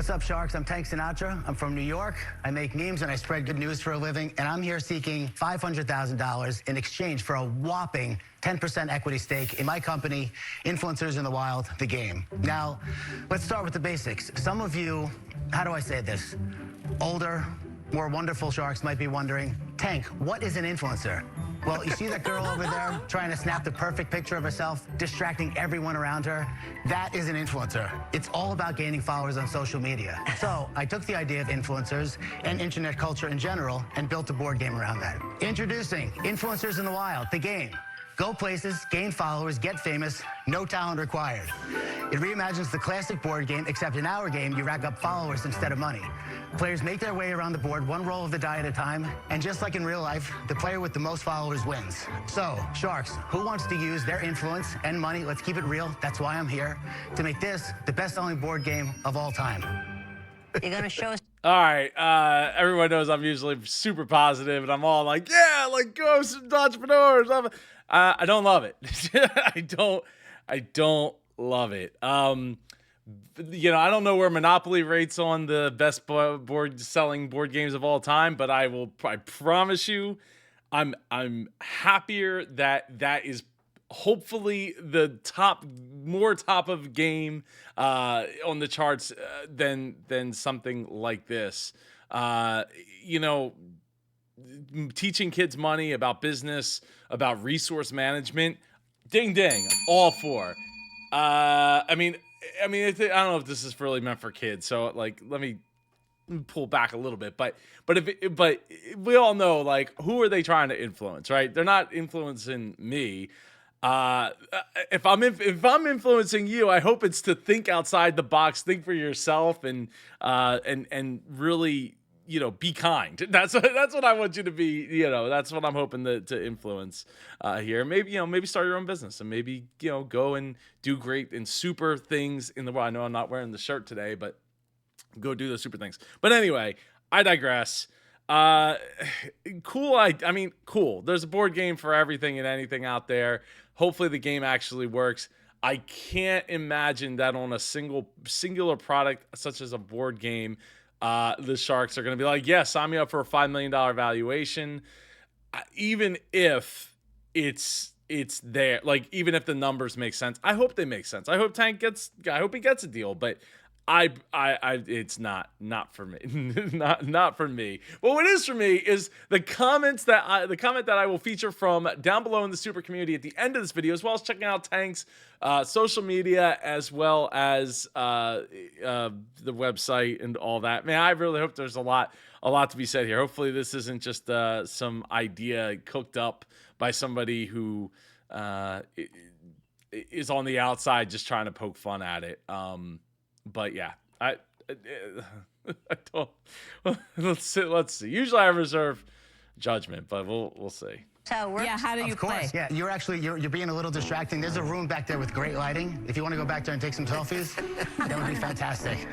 What's up, Sharks? I'm Tank Sinatra. I'm from New York. I make memes and I spread good news for a living. And I'm here seeking $500,000 in exchange for a whopping 10% equity stake in my company, Influencers in the Wild, the game. Now, let's start with the basics. Some of you, how do I say this? Older, more wonderful Sharks might be wondering, Tank, what is an influencer? Well, you see that girl over there trying to snap the perfect picture of herself, distracting everyone around her? That is an influencer. It's all about gaining followers on social media. So I took the idea of influencers and internet culture in general and built a board game around that. Introducing Influencers in the Wild, the game. Go places, gain followers, get famous, no talent required. It reimagines the classic board game, except in our game, you rack up followers instead of money. Players make their way around the board, one roll of the die at a time, and just like in real life, the player with the most followers wins. So, Sharks, who wants to use their influence and money, let's keep it real, that's why I'm here, to make this the best-selling board game of all time. You're going to show us. All right, everyone knows I'm usually super positive, and I'm all like, yeah, like go some entrepreneurs. I don't love it. I don't love it. You know, I don't know where Monopoly rates on the best selling board games of all time, but I promise you, I'm happier that is hopefully the more top of game on the charts than something like this. You know, teaching kids money, about business, about resource management, ding ding, all for. I mean, I don't know if this is really meant for kids, so like let me pull back a little bit. But we all know, like, who are they trying to influence, right? They're not influencing me. If I'm influencing you, I hope it's to think outside the box, think for yourself, and really, you know, be kind. That's what I want you to be. You know, that's what I'm hoping to influence here. Maybe start your own business, and maybe, you know, go and do great and super things in the world. I know I'm not wearing the shirt today, but go do those super things. But anyway, I digress. Cool. I mean, cool. There's a board game for everything and anything out there. Hopefully the game actually works. I can't imagine that on a singular product such as a board game, the Sharks are going to be like, yeah, sign me up for a $5 million valuation. Even if it's there, like, even if the numbers make sense, I hope they make sense. I hope he gets a deal, but it's not for me. not for me. But what is for me is the comment that I will feature from down below in the super community at the end of this video, as well as checking out Tank's social media, as well as the website and all that. Man, I really hope there's a lot to be said here. Hopefully this isn't just some idea cooked up by somebody who is on the outside just trying to poke fun at it. But yeah, I don't. Let's see. Usually I reserve judgment, but we'll see. So we're, yeah, how do you play? Yeah, you're being a little distracting. There's a room back there with great lighting. If you want to go back there and take some selfies, that would be fantastic.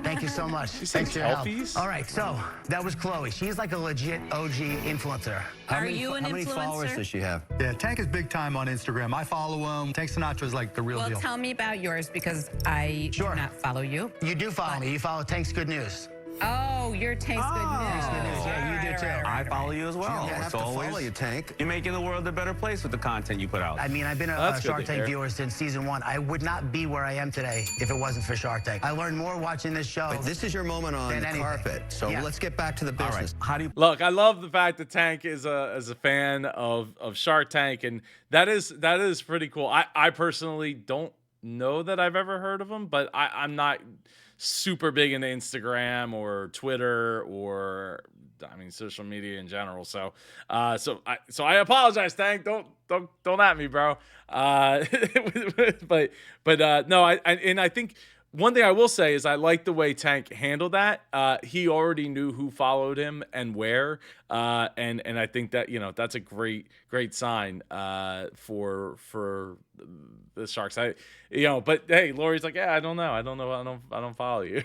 Thank you so much. Thanks for your help. All right, so that was Chloe. She's like a legit OG influencer. Are you an influencer? How many followers does she have? Yeah, Tank is big time on Instagram. I follow him. Tank Sinatra is like the real deal. Well, tell me about yours, because I do not follow you. You do follow me. You follow Tank's Good News. Oh, you're Tank's Good News. Yeah, you do too. I follow you as well. I have to follow you, Tank. You're making the world a better place with the content you put out. I mean, I've been a Shark Tank viewer since season 1. I would not be where I am today if it wasn't for Shark Tank. I learned more watching this show. But this is your moment on the carpet, so let's get back to the business. All right. How do you Look, I love the fact that Tank is a fan of Shark Tank, and that is pretty cool. I personally don't know that I've ever heard of him, but I'm not super big into Instagram or Twitter or, I mean, social media in general. So I apologize, Tank. Don't at me, bro. But no, I think one thing I will say is I like the way Tank handled that. He already knew who followed him and where, and I think that, you know, that's a great sign for the Sharks. But hey, Lori's like, yeah, I don't know, I don't follow you.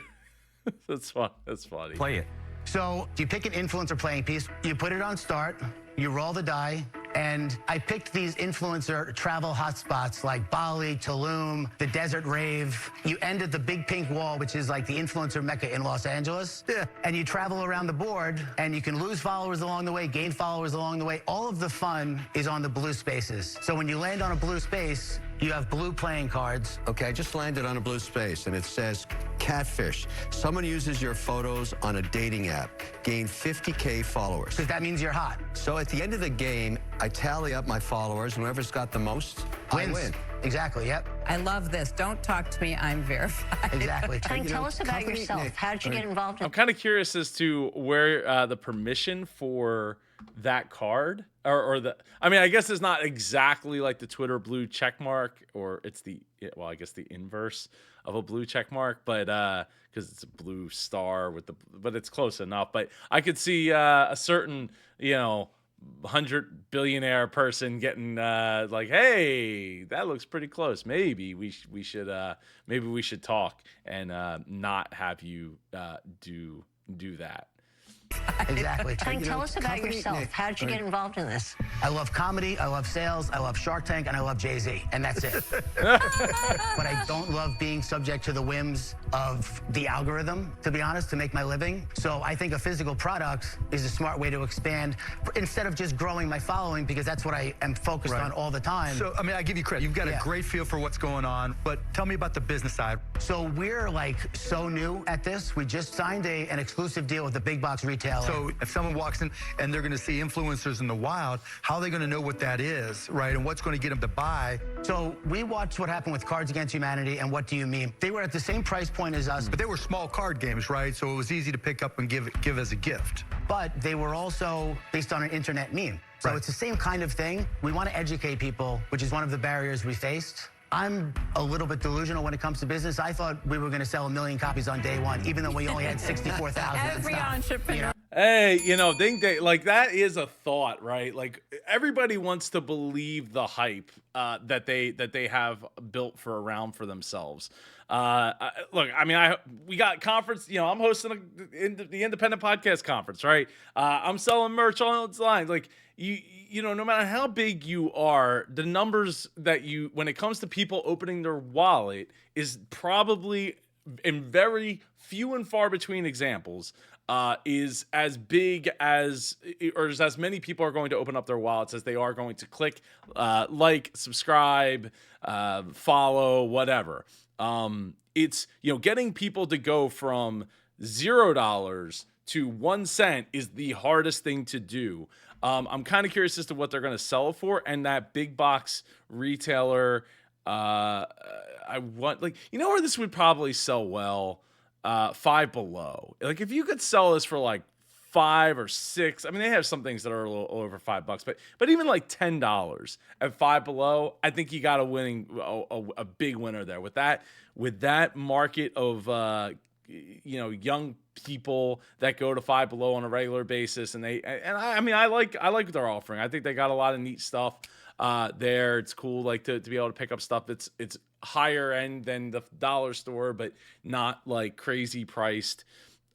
That's fun. That's funny. play it? So you pick an influencer playing piece, you put it on start, you roll the die, And I picked these influencer travel hotspots like Bali, Tulum, the Desert Rave. You end at the Big Pink Wall, which is like the influencer mecca in Los Angeles. Yeah. And you travel around the board, and you can lose followers along the way, gain followers along the way. All of the fun is on the blue spaces. So when you land on a blue space, you have blue playing cards. Okay, I just landed on a blue space, and it says, catfish. Someone uses your photos on a dating app. Gain 50K followers. Because that means you're hot. So at the end of the game, I tally up my followers, and whoever's got the most, Wins. I win. Exactly, yep. I love this. Don't talk to me. I'm verified. Exactly. And tell us about yourself. How did you get involved in I'm kind of curious as to where the permission for that card or the, I mean, I guess it's not exactly like the Twitter blue check mark, or it's the, well, I guess the inverse of a blue check mark, but because it's a blue star with the, but it's close enough. But I could see a certain, 100 billionaire person getting like, hey, that looks pretty close. Maybe we should talk and not have you do that. Exactly. And tell us about yourself. How did you get involved in this? I love comedy, I love sales, I love Shark Tank, and I love Jay-Z, and that's it. But I don't love being subject to the whims of the algorithm, to be honest, to make my living. So I think a physical product is a smart way to expand instead of just growing my following, because that's what I am focused on all the time. So, I mean, I give you credit. You've got a great feel for what's going on, but tell me about the business side. So we're like so new at this. We just signed an exclusive deal with the big box retailer. So if someone walks in and they're going to see influencers in the wild, how are they going to know what that is, right? And what's going to get them to buy? So we watched what happened with Cards Against Humanity and What Do You Mean? They were at the same price point as us. But they were small card games, right? So it was easy to pick up and give as a gift. But they were also based on an internet meme. So it's the same kind of thing. We want to educate people, which is one of the barriers we faced. I'm a little bit delusional when it comes to business. I thought we were going to sell 1 million copies on day one, even though we only had 64,000. Every entrepreneur. Hey, like that is a thought, right? Like everybody wants to believe the hype that they have built around for themselves. Look, I mean, we got conference. I'm hosting the Independent Podcast Conference, right? I'm selling merch online. Like no matter how big you are, the numbers that when it comes to people opening their wallet, is probably in very few and far between examples. Is as big as, or as many people are going to open up their wallets as they are going to click, like, subscribe, follow, whatever. It's, getting people to go from $0 to 1 cent is the hardest thing to do. I'm kind of curious as to what they're going to sell it for, and that big box retailer, I want, like, where this would probably sell well? Five Below. Like if you could sell this for like $5 or $6, I mean, they have some things that are a little over $5, but even like $10 at Five Below, I think you got a big winner there with that market of young people that go to Five Below on a regular basis, and I like what they're offering. I think they got a lot of neat stuff there. It's cool, like to be able to pick up stuff that's higher end than the dollar store, but not like crazy priced.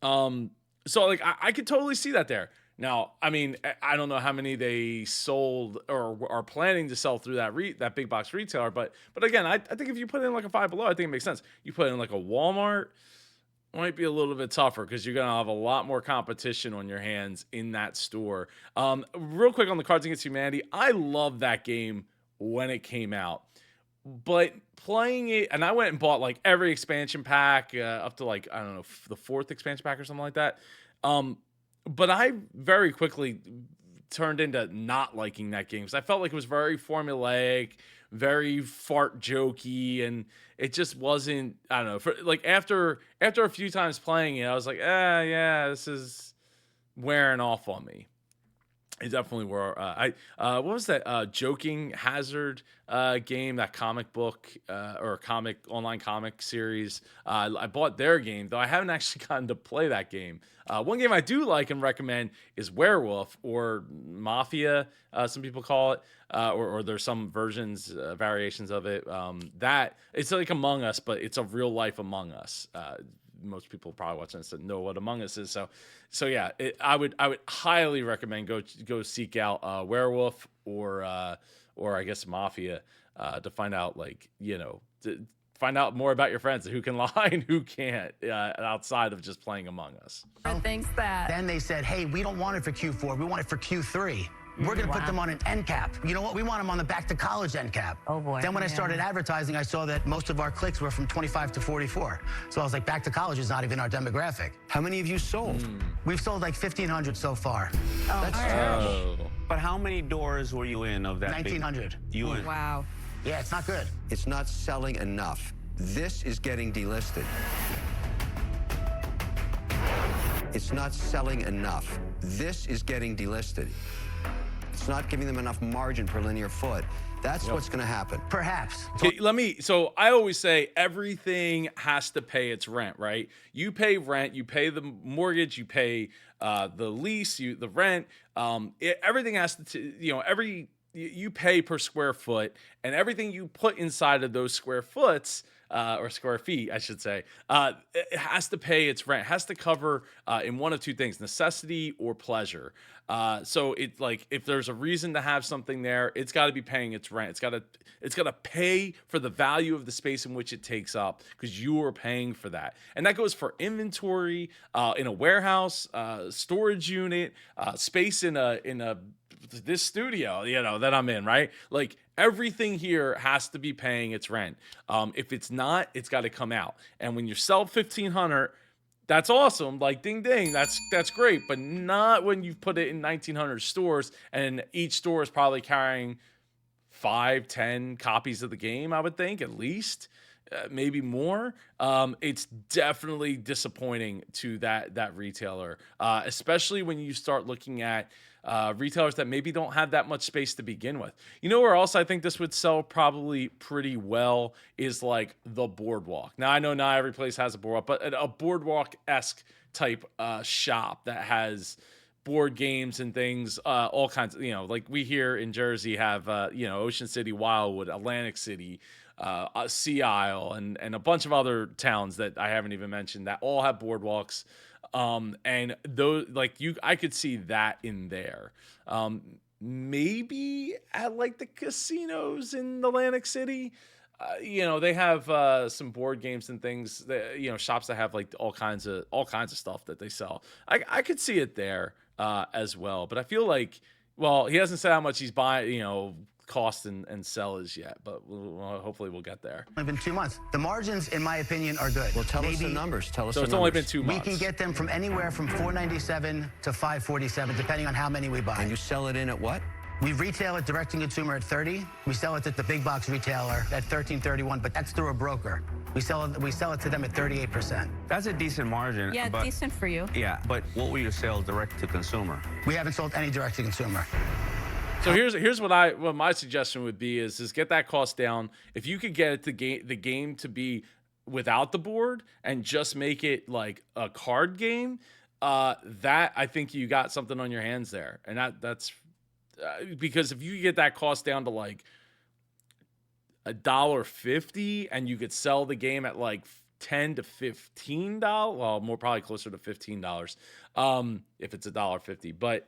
So like I could totally see that there. Now, I mean, I don't know how many they sold or are planning to sell through that big box retailer, but again, I think if you put in like a Five Below, I think it makes sense. You put in like a Walmart, might be a little bit tougher because you're going to have a lot more competition on your hands in that store. Real quick on the Cards Against Humanity, I love that game when it came out, but playing it, and I went and bought like every expansion pack up to like, I don't know, the 4th expansion pack or something like that. But I very quickly turned into not liking that game because I felt like it was very formulaic, very fart jokey, and it just wasn't, I don't know, for like after a few times playing it, I was like, yeah, this is wearing off on me. It definitely were. What was that Joking Hazard game, that comic book or online comic series? I bought their game, though I haven't actually gotten to play that game. One game I do like and recommend is Werewolf, or Mafia, some people call it, or there's some versions, variations of it. That it's like Among Us, but it's a real life Among Us. Most people probably watching this know what Among Us is. So yeah, I would highly recommend go seek out Werewolf or I guess Mafia, to find out, like, to find out more about your friends, who can lie and who can't, outside of just playing Among Us. Thinks that. Then they said, hey, we don't want it for Q4. We want it for Q3. We're going to put them on an end cap. You know what? We want them on the back to college end cap. Oh, boy. Then when I started advertising, I saw that most of our clicks were from 25 to 44. So I was like, back to college is not even our demographic. How many have you sold? We've sold like 1,500 so far. That's terrible. Oh. But how many doors were you in of that? 1,900. You in? Wow. Yeah, it's not good. It's not selling enough. This is getting delisted. It's not selling enough. This is getting delisted. It's not giving them enough margin per linear foot. That's what's going to happen. Perhaps. Okay, so I always say everything has to pay its rent, right? You pay rent, you pay the mortgage, you pay the lease, the rent. Everything has to, you pay per square foot, and everything you put inside of those square foots, or square feet, I should say, it has to pay its rent. It has to cover in one of two things: necessity or pleasure. So it's like, if there's a reason to have something there, it's got to be paying its rent. It's got to pay for the value of the space in which it takes up, because you are paying for that. And that goes for inventory, in a warehouse, storage unit, space in this studio, that I'm in, right? Like, everything here has to be paying its rent. If it's not, it's got to come out. And when you sell 1,500, that's awesome. Like, ding, ding. That's great. But not when you put it in 1,900 stores, and each store is probably carrying 5-10 copies of the game, I would think, at least. Maybe more. It's definitely disappointing to that retailer, especially when you start looking at retailers that maybe don't have that much space to begin with. You know where else I think this would sell probably pretty well is like the Boardwalk. Now, I know not every place has a Boardwalk, but a Boardwalk-esque type shop that has board games and things, all kinds of, like we here in Jersey have, Ocean City, Wildwood, Atlantic City, Sea Isle, and a bunch of other towns that I haven't even mentioned that all have boardwalks. And those, I could see that in there. Maybe at like the casinos in Atlantic City, they have some board games and things that, shops that have like all kinds of stuff that they sell. I could see it there as well. But I feel like, well, he hasn't said how much he's buying, cost and sell is yet, but hopefully we'll get there. It's been 2 months. The margins, in my opinion, are good. Well, tell us the numbers. So it's only been 2 We months. can get them from anywhere from $497 to $547, depending on how many we buy. And you sell it in at what? We retail it direct to consumer at $30. We sell it at the big box retailer at $13.31, but that's through a broker. We sell it to them at 38%. That's a decent margin. Yeah, but, decent for you. Yeah, but what were your sales direct to consumer? We haven't sold any direct to consumer. So here's what my suggestion would be is get that cost down. If you could get it the game to be without the board and just make it like a card game, that I think you got something on your hands there. And that's because if you get that cost down to like $1.50 and you could sell the game at like $10 to $15, well, more probably closer to $15 if it's $1.50. But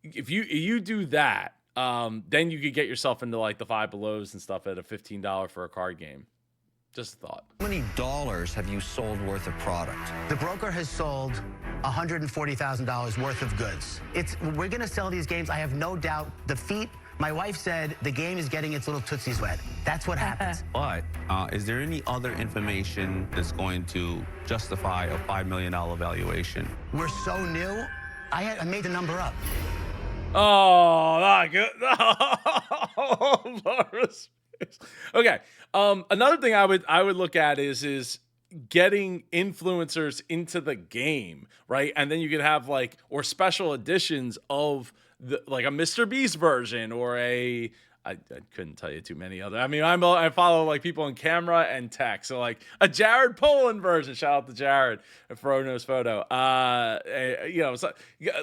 if you do that, then you could get yourself into like the Five Belows and stuff at a $15 for a card game. Just a thought. How many dollars have you sold worth of product? The broker has sold $140,000 worth of goods. We're going to sell these games. I have no doubt. The feet, my wife said the game is getting its little tootsies wet. That's what happens. But is there any other information that's going to justify a $5 million valuation? We're so new. I made the number up. Oh, not good. Oh, Boris. Okay. Another thing I would look at is getting influencers into the game, right? And then you could have or special editions of like a Mr. Beast version or I couldn't tell you too many other. I mean, I follow like people in camera and tech. So like a Jared Poland version. Shout out to Jared for Knows Photo. So,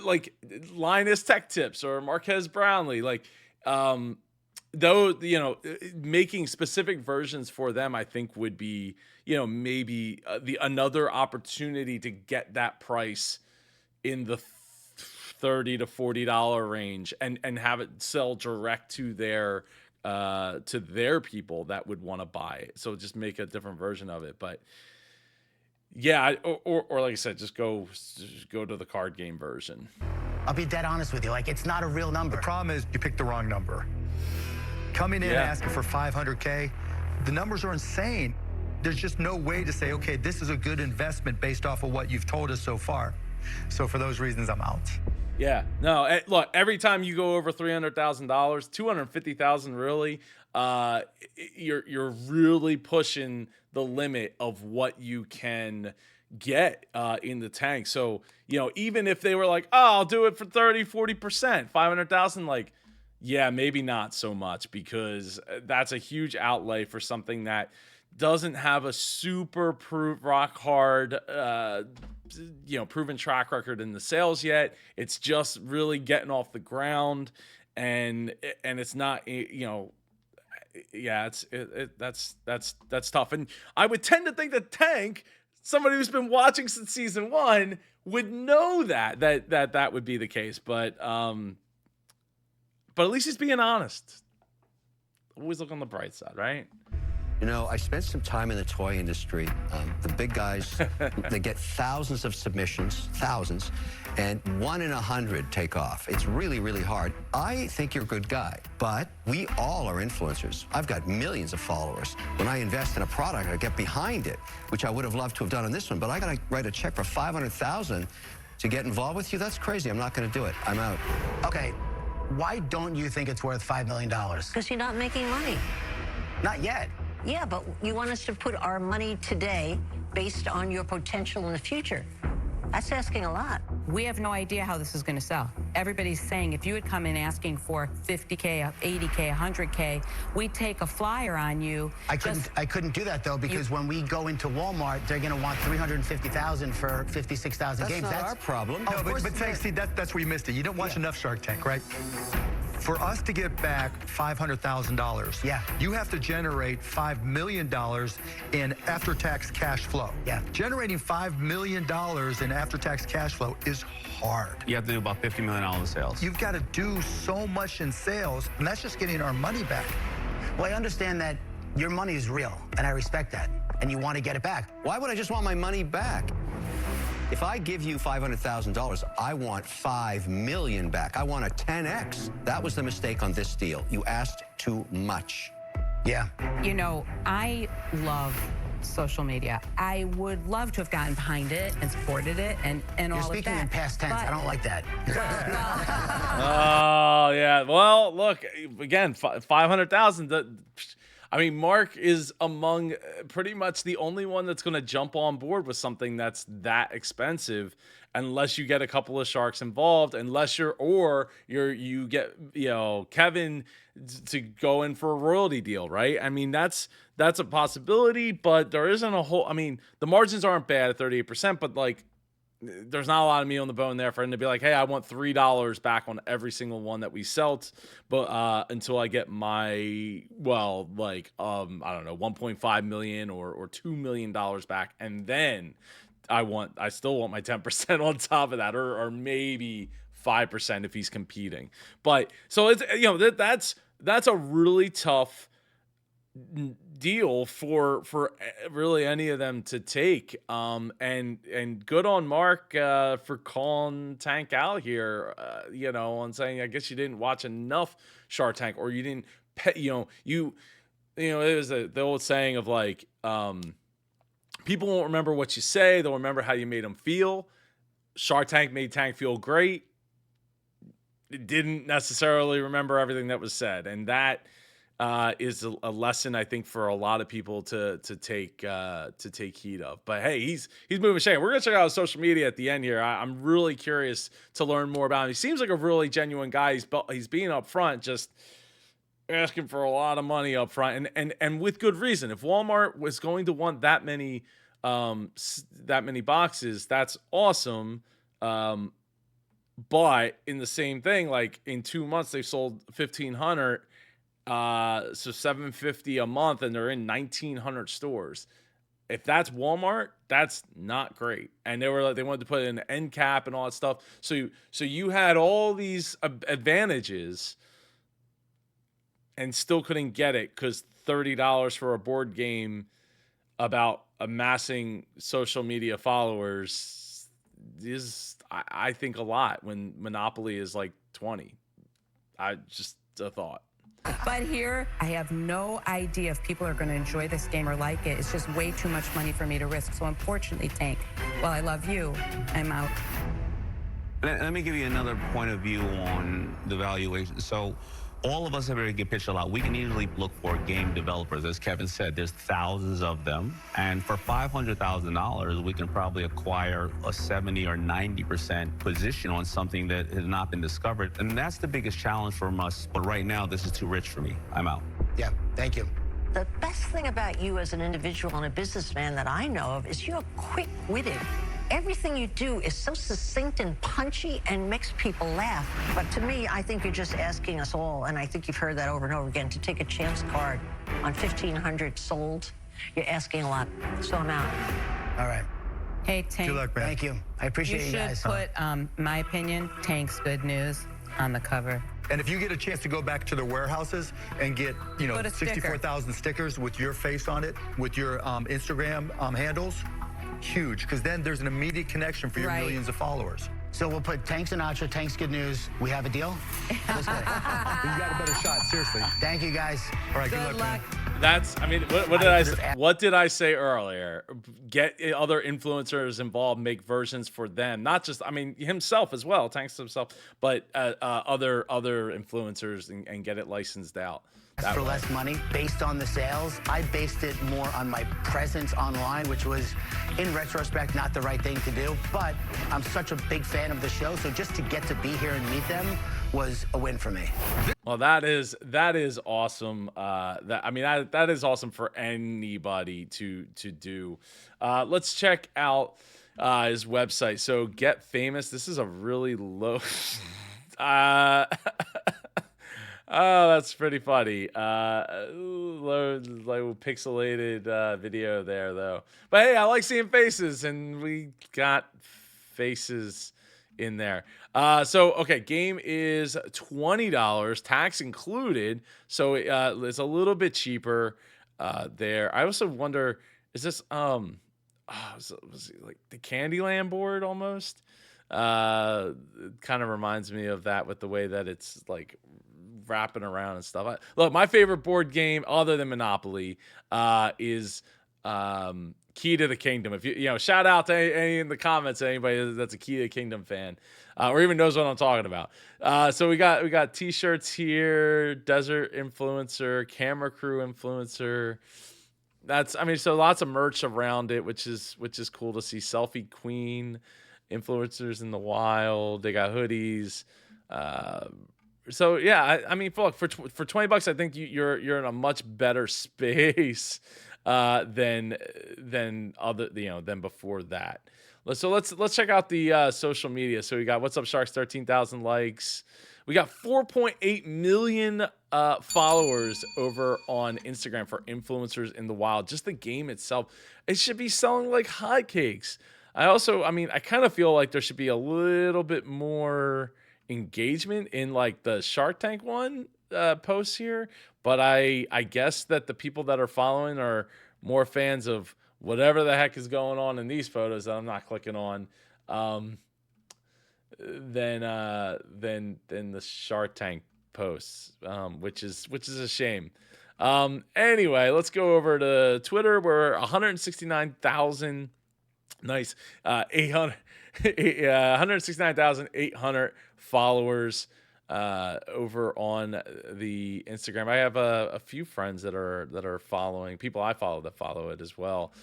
like Linus Tech Tips or Marquez Brownlee. Making specific versions for them, I think would be, maybe another opportunity to get that price in the $30 to $40 range and have it sell direct to their people that would want to buy it. So just make a different version of it. But yeah, or like I said, just go to the card game version. I'll be dead honest with you. Like, it's not a real number. The problem is you picked the wrong number. Coming in asking for 500K, the numbers are insane. There's just no way to say, okay, this is a good investment based off of what you've told us so far. So for those reasons, I'm out. Yeah, no, look, every time you go over $300,000, $250,000 really, you're really pushing the limit of what you can get in the tank. So, even if they were like, oh, I'll do it for 30, 40%, 500,000, like, yeah, maybe not so much, because that's a huge outlay for something that doesn't have a super rock hard, proven track record in the sales yet. It's just really getting off the ground, and it's not, that's tough. And I would tend to think that Tank, somebody who's been watching since season 1, would know that would be the case. But at least he's being honest. Always look on the bright side, right? I spent some time in the toy industry. The big guys, they get thousands of submissions, thousands, and 1 in 100 take off. It's really, really hard. I think you're a good guy, but we all are influencers. I've got millions of followers. When I invest in a product, I get behind it, which I would have loved to have done on this one, but I got to write a check for $500,000 to get involved with you. That's crazy. I'm not going to do it. I'm out. Okay, why don't you think it's worth $5 million? Because you're not making money. Not yet. Yeah, but you want us to put our money today based on your potential in the future. That's asking a lot. We have no idea how this is going to sell. Everybody's saying if you would come in asking for 50K, 80K, 100K, we'd take a flyer on you. I couldn't do that, though, because when we go into Walmart, they're going to want $350,000 for 56,000 games. That's not our problem. No, but see, that's where you missed it. You didn't watch enough Shark Tank, right? For us to get back $500,000, you have to generate $5 million in after-tax cash flow. Yeah. Generating $5 million in after-tax cash flow is hard. You have to do about $50 million in sales. You've got to do so much in sales, and that's just getting our money back. Well, I understand that your money is real, and I respect that, and you want to get it back. Why would I just want my money back? If I give you $500,000, I want $5 million back. I want a 10x. That was the mistake on this deal. You asked too much. Yeah. I love social media. I would love to have gotten behind it and supported it and all of that. You're speaking in past tense. I don't like that. Oh, yeah. Well, look, again, 500,000. I mean, Mark is among pretty much the only one that's going to jump on board with something that's that expensive, unless you get a couple of sharks involved, unless you get Kevin to go in for a royalty deal, right? I mean, that's a possibility, but there isn't a whole. I mean, the margins aren't bad at 38%, but like, there's not a lot of meat on the bone there for him to be like, hey, I want $3 back on every single one that we sell, but until I get my, I don't know, 1.5 million or $2 million back, and then I still want my 10% on top of that, or maybe 5% if he's competing. But so it's that's a really tough deal for really any of them to take, and good on Mark for calling Tank out here, on saying, I guess you didn't watch enough Shark Tank, or you didn't it was the old saying of like, people won't remember what you say, they'll remember how you made them feel. Shark Tank made Tank feel great. It didn't necessarily remember everything that was said, and that is a lesson, I think, for a lot of people to take heed of. But hey, he's moving shame. We're gonna check out his social media at the end here. I'm really curious to learn more about him. He seems like a really genuine guy. He's being upfront, just asking for a lot of money up front, and with good reason. If Walmart was going to want that many boxes, that's awesome. But in the same thing, like in 2 months they sold 1,500. So $750 a month, and they're in 1,900 stores. if that's Walmart, that's not great. And they were like, they wanted to put in an end cap and all that stuff. So you had all these advantages and still couldn't get it because $30 for a board game about amassing social media followers is, I think, a lot when Monopoly is like 20. I just a thought. But here, I have no idea if people are going to enjoy this game or like it. It's just way too much money for me to risk. So unfortunately, Tank, while I love you, I'm out. Let me give you another point of view on the valuation. So all of us have already get pitched a lot. We can easily look for game developers. As Kevin said, there's thousands of them. And for $500,000, we can probably acquire a 70 or 90% position on something that has not been discovered. And that's the biggest challenge for us. But right now, this is too rich for me. I'm out. Yeah, thank you. The best thing about you as an individual and a businessman that I know of is you're quick-witted. Everything you do is so succinct and punchy and makes people laugh. But to me, I think you're just asking us all, and I think you've heard that over and over again, to take a chance card on 1,500 sold. You're asking a lot, so I'm out. All right. Hey, Tank. Good luck, man. Thank you. I appreciate you You guys. should put, my opinion, Tank's Good News on the cover. And if you get a chance to go back to the warehouses and get, you know, Put a sticker. 64,000 stickers with your face on it, with your Instagram handles, huge, because then there's an immediate connection for your Right. millions of followers. So we'll put Tank Sinatra, Tank's Good News. We have a deal? Let's go. You got a better shot, seriously. Thank you, guys. All right, good Good luck, man. luck. That's, I mean, what did I say? What did I say earlier? Get other influencers involved, make versions for them. Not just, I mean, himself as well, thanks to himself, but other influencers and get it licensed out. For less money based on the sales. I based it more on my presence online, which was, in retrospect, not the right thing to do. But I'm such a big fan of the show, so just to get to be here and meet them was a win for me. Well, that is awesome. That is awesome for anybody to do. Let's check out his website. So Get Famous. This is a really low. Oh, that's pretty funny. Low pixelated video there, though. But hey, I like seeing faces, and we got faces in there. Okay, game is $20, tax included, so it's a little bit cheaper there. I also wonder, is this was it like the Candyland board almost? It kind of reminds me of that with the way that it's like wrapping around and stuff. Look, my favorite board game other than Monopoly is Key to the Kingdom. If you know, shout out to any in the comments, anybody that's a Key to the Kingdom fan or even knows what I'm talking about. So we got t-shirts here, desert influencer, camera crew influencer. So lots of merch around it, which is cool to see. Selfie queen influencers in the wild. They got hoodies. So yeah, I mean, look, for $20, I think you're in a much better space than before that. So let's check out the social media. So we got What's Up Sharks, 13,000 likes. We got 4.8 million followers over on Instagram for influencers in the wild. Just the game itself, it should be selling like hotcakes. I kind of feel like there should be a little bit more engagement in like the Shark Tank one posts here, but I guess that the people that are following are more fans of whatever the heck is going on in these photos that I'm not clicking on than the Shark Tank posts, which is a shame. Anyway, let's go over to Twitter. We're 169,000. Nice. 169,800 followers over on the Instagram. I have a few friends that are following, people I follow that follow it as well,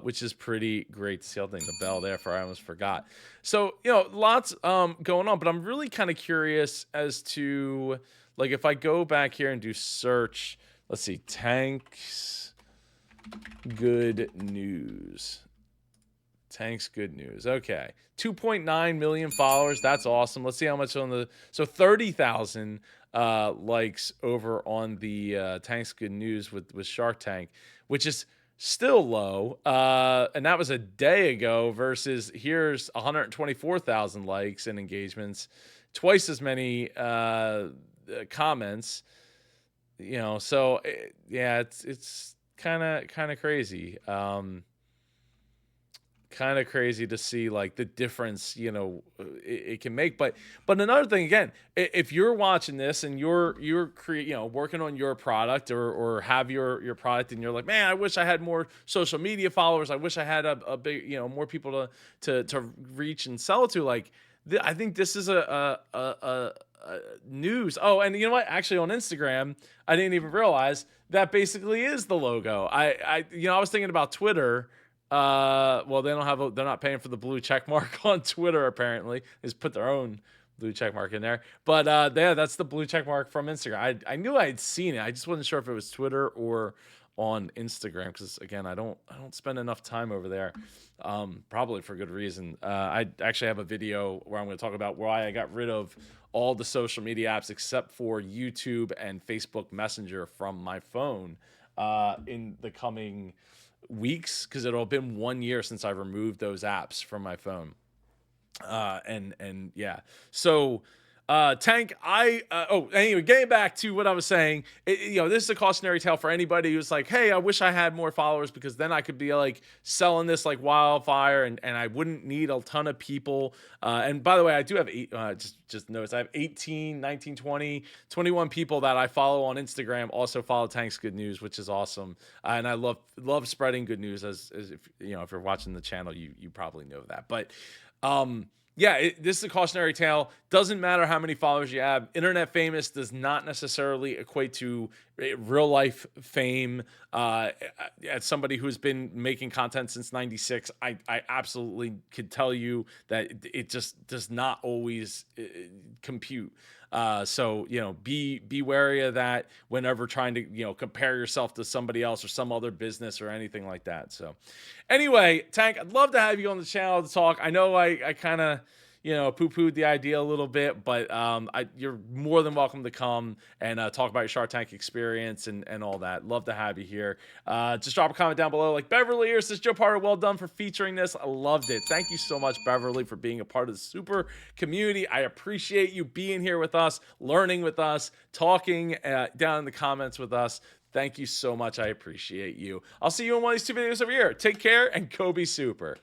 which is pretty great to see. I'll ding the bell there for I almost forgot. So, lots going on, but I'm really kind of curious as to, like, if I go back here and do search, let's see, Tank's Good News. Tank's Good News. Okay. 2.9 million followers. That's awesome. Let's see how much on 30,000 likes over on the Tank's Good News with Shark Tank, which is still low. And that was a day ago versus here's 124,000 likes and engagements, twice as many comments. So yeah, it's kind of crazy. Kind of crazy to see like the difference it can make. But another thing, again, if you're watching this and you're working on your product or have your product and you're like, man, I wish I had more social media followers, I wish I had a big more people to reach and sell it to, like I think this is a news. Oh, and you know what, actually on Instagram, I didn't even realize that basically is the logo. I was thinking about Twitter. Well, they're not paying for the blue check mark on Twitter, apparently. They just put their own blue check mark in there. But yeah, that's the blue check mark from Instagram. I knew I had seen it. I just wasn't sure if it was Twitter or on Instagram, because again, I don't spend enough time over there. Probably for good reason. I actually have a video where I'm going to talk about why I got rid of all the social media apps except for YouTube and Facebook Messenger from my phone in the coming weeks, because it'll have been 1 year since I removed those apps from my phone. And yeah, so Tank, anyway, getting back to what I was saying, this is a cautionary tale for anybody who's like, hey, I wish I had more followers, because then I could be like selling this like wildfire and I wouldn't need a ton of people. And by the way, I do have just notice I have 18, 19, 20, 21 people that I follow on Instagram also follow Tank's Good News, which is awesome. And I love spreading good news, as if if you're watching the channel, you probably know that. But yeah, this is a cautionary tale. Doesn't matter how many followers you have. Internet famous does not necessarily equate to real life fame. As somebody who's been making content since '96, I absolutely could tell you that it just does not always compute. So be wary of that whenever trying to compare yourself to somebody else or some other business or anything like that. So anyway, Tank, I'd love to have you on the channel to talk. I know I kind of poo-pooed the idea a little bit, but you're more than welcome to come and talk about your Shark Tank experience and all that. Love to have you here. Just drop a comment down below. Like Beverly here says, Joe Pardo, well done for featuring this. I loved it. Thank you so much, Beverly, for being a part of the super community. I appreciate you being here with us, learning with us, talking down in the comments with us. Thank you so much. I appreciate you. I'll see you in one of these two videos over here. Take care and go be super.